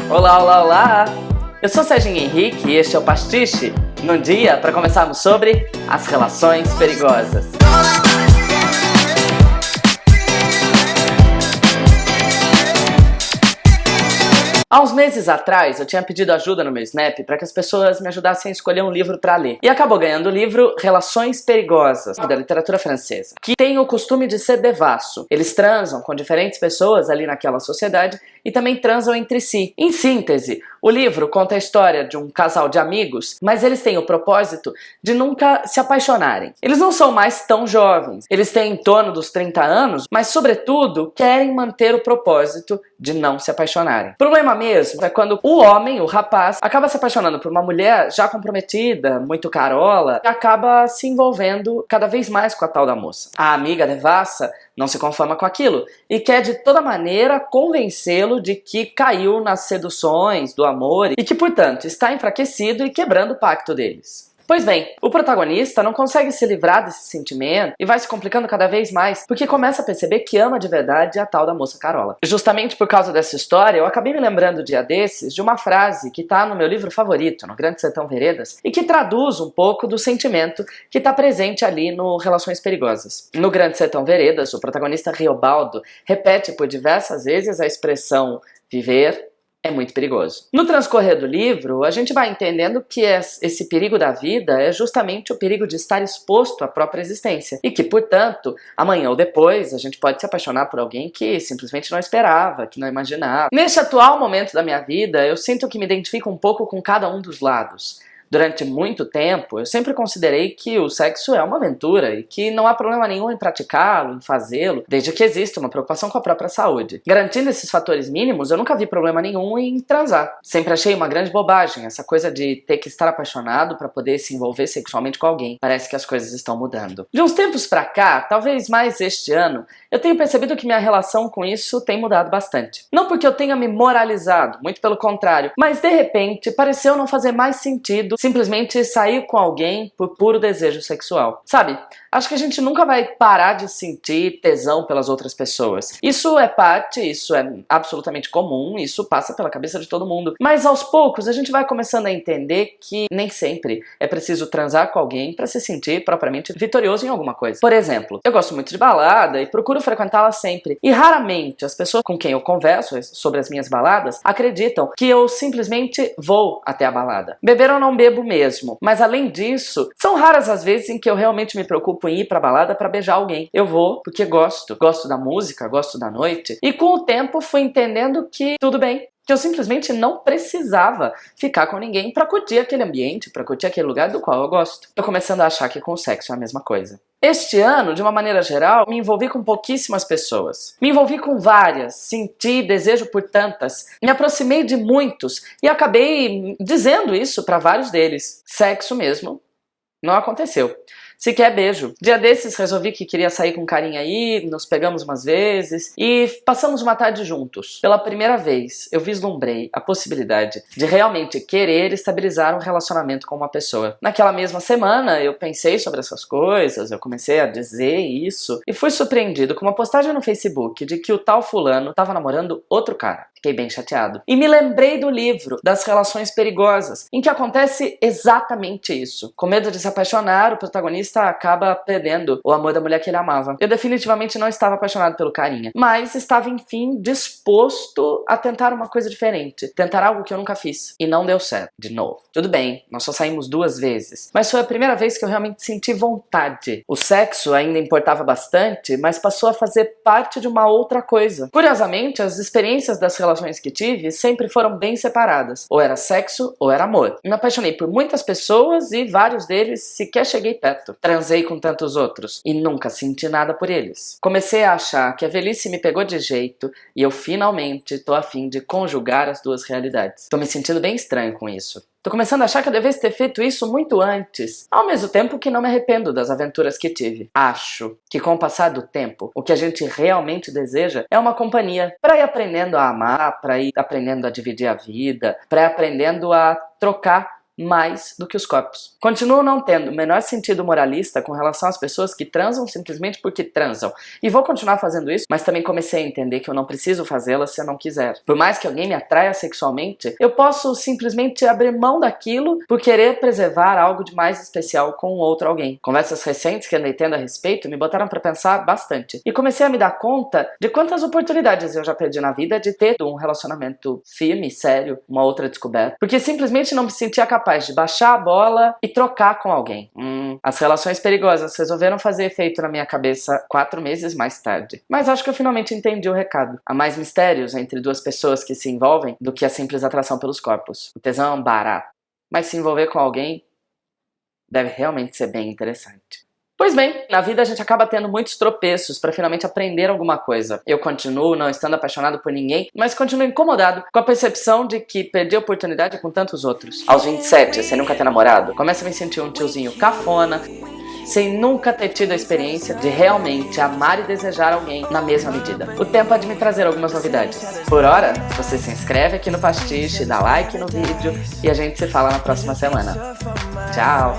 Olá, olá, olá! Eu sou Serginho Henrique e este é o Pastiche, num dia para começarmos sobre as relações perigosas. Há uns meses atrás, eu tinha pedido ajuda no meu Snap para que as pessoas me ajudassem a escolher um livro para ler. E acabou ganhando o livro Relações Perigosas, da literatura francesa, que tem o costume de ser devasso. Eles transam com diferentes pessoas ali naquela sociedade e também transam entre si. Em síntese, o livro conta a história de um casal de amigos, mas eles têm o propósito de nunca se apaixonarem. Eles não são mais tão jovens, eles têm em torno dos 30 anos, mas sobretudo querem manter o propósito de não se apaixonarem. O problema mesmo é quando o homem, o rapaz, acaba se apaixonando por uma mulher já comprometida, muito carola, e acaba se envolvendo cada vez mais com a tal da moça. A amiga devassa não se conforma com aquilo e quer de toda maneira convencê-lo de que caiu nas seduções do amor e que, portanto, está enfraquecido e quebrando o pacto deles. Pois bem, o protagonista não consegue se livrar desse sentimento e vai se complicando cada vez mais porque começa a perceber que ama de verdade a tal da moça Carola. Justamente por causa dessa história, eu acabei me lembrando dia desses de uma frase que tá no meu livro favorito, No Grande Sertão Veredas, e que traduz um pouco do sentimento que tá presente ali no Relações Perigosas. No Grande Sertão Veredas, o protagonista Riobaldo repete por diversas vezes a expressão viver é muito perigoso. No transcorrer do livro, a gente vai entendendo que esse perigo da vida é justamente o perigo de estar exposto à própria existência e que, portanto, amanhã ou depois a gente pode se apaixonar por alguém que simplesmente não esperava, que não imaginava. Neste atual momento da minha vida, eu sinto que me identifico um pouco com cada um dos lados. Durante muito tempo, eu sempre considerei que o sexo é uma aventura e que não há problema nenhum em praticá-lo, em fazê-lo, desde que exista uma preocupação com a própria saúde. Garantindo esses fatores mínimos, eu nunca vi problema nenhum em transar. Sempre achei uma grande bobagem essa coisa de ter que estar apaixonado para poder se envolver sexualmente com alguém. Parece que as coisas estão mudando. De uns tempos pra cá, talvez mais este ano, eu tenho percebido que minha relação com isso tem mudado bastante. Não porque eu tenha me moralizado, muito pelo contrário, mas de repente pareceu não fazer mais sentido simplesmente sair com alguém por puro desejo sexual. Sabe, acho que a gente nunca vai parar de sentir tesão pelas outras pessoas. Isso é absolutamente comum, isso passa pela cabeça de todo mundo. Mas aos poucos a gente vai começando a entender que nem sempre é preciso transar com alguém para se sentir propriamente vitorioso em alguma coisa. Por exemplo, eu gosto muito de balada e procuro frequentá-la sempre. E raramente as pessoas com quem eu converso sobre as minhas baladas acreditam que eu simplesmente vou até a balada. Beber ou não bebo mesmo, mas além disso, são raras as vezes em que eu realmente me preocupo em ir pra balada pra beijar alguém. Eu vou porque gosto da música, gosto da noite, e com o tempo fui entendendo que tudo bem, que eu simplesmente não precisava ficar com ninguém pra curtir aquele ambiente, pra curtir aquele lugar do qual eu gosto. Tô começando a achar que com o sexo é a mesma coisa. Este ano, de uma maneira geral, me envolvi com pouquíssimas pessoas. Me envolvi com várias, senti desejo por tantas, me aproximei de muitos e acabei dizendo isso pra vários deles. Sexo mesmo não aconteceu. Sequer beijo. Dia desses resolvi que queria sair com um carinha aí, nos pegamos umas vezes e passamos uma tarde juntos. Pela primeira vez, eu vislumbrei a possibilidade de realmente querer estabilizar um relacionamento com uma pessoa. Naquela mesma semana, eu pensei sobre essas coisas, eu comecei a dizer isso e fui surpreendido com uma postagem no Facebook de que o tal fulano estava namorando outro cara. Fiquei bem chateado. E me lembrei do livro Das Relações Perigosas, em que acontece exatamente isso. Com medo de se apaixonar, o protagonista acaba perdendo o amor da mulher que ele amava. Eu definitivamente não estava apaixonado pelo carinha, mas estava, enfim, disposto a tentar uma coisa diferente. Tentar algo que eu nunca fiz. E não deu certo. De novo. Tudo bem, nós só saímos 2 vezes. Mas foi a primeira vez que eu realmente senti vontade. O sexo ainda importava bastante, mas passou a fazer parte de uma outra coisa. Curiosamente, as experiências das relações que tive sempre foram bem separadas. Ou era sexo ou era amor. Me apaixonei por muitas pessoas e vários deles sequer cheguei perto. Transei com tantos outros e nunca senti nada por eles. Comecei a achar que a velhice me pegou de jeito e eu finalmente tô a fim de conjugar as duas realidades. Tô me sentindo bem estranho com isso. Tô começando a achar que eu devesse ter feito isso muito antes, ao mesmo tempo que não me arrependo das aventuras que tive. Acho que com o passar do tempo, o que a gente realmente deseja é uma companhia pra ir aprendendo a amar, pra ir aprendendo a dividir a vida, pra ir aprendendo a trocar mais do que os corpos. Continuo não tendo o menor sentido moralista com relação às pessoas que transam simplesmente porque transam. E vou continuar fazendo isso, mas também comecei a entender que eu não preciso fazê-las se eu não quiser. Por mais que alguém me atraia sexualmente, eu posso simplesmente abrir mão daquilo por querer preservar algo de mais especial com outro alguém. Conversas recentes que andei tendo a respeito me botaram pra pensar bastante. E comecei a me dar conta de quantas oportunidades eu já perdi na vida de ter um relacionamento firme, sério, uma outra descoberta. Porque simplesmente não me sentia capaz de baixar a bola e trocar com alguém. As relações perigosas resolveram fazer efeito na minha cabeça 4 meses mais tarde. Mas acho que eu finalmente entendi o recado. Há mais mistérios entre duas pessoas que se envolvem do que a simples atração pelos corpos. O tesão é um barato. Mas se envolver com alguém deve realmente ser bem interessante. Pois bem, na vida a gente acaba tendo muitos tropeços para finalmente aprender alguma coisa. Eu continuo não estando apaixonado por ninguém, mas continuo incomodado com a percepção de que perdi a oportunidade com tantos outros. Aos 27, sem nunca ter namorado, começo a me sentir um tiozinho cafona, sem nunca ter tido a experiência de realmente amar e desejar alguém na mesma medida. O tempo há de me trazer algumas novidades. Por hora, você se inscreve aqui no Pastiche, dá like no vídeo e a gente se fala na próxima semana. Tchau!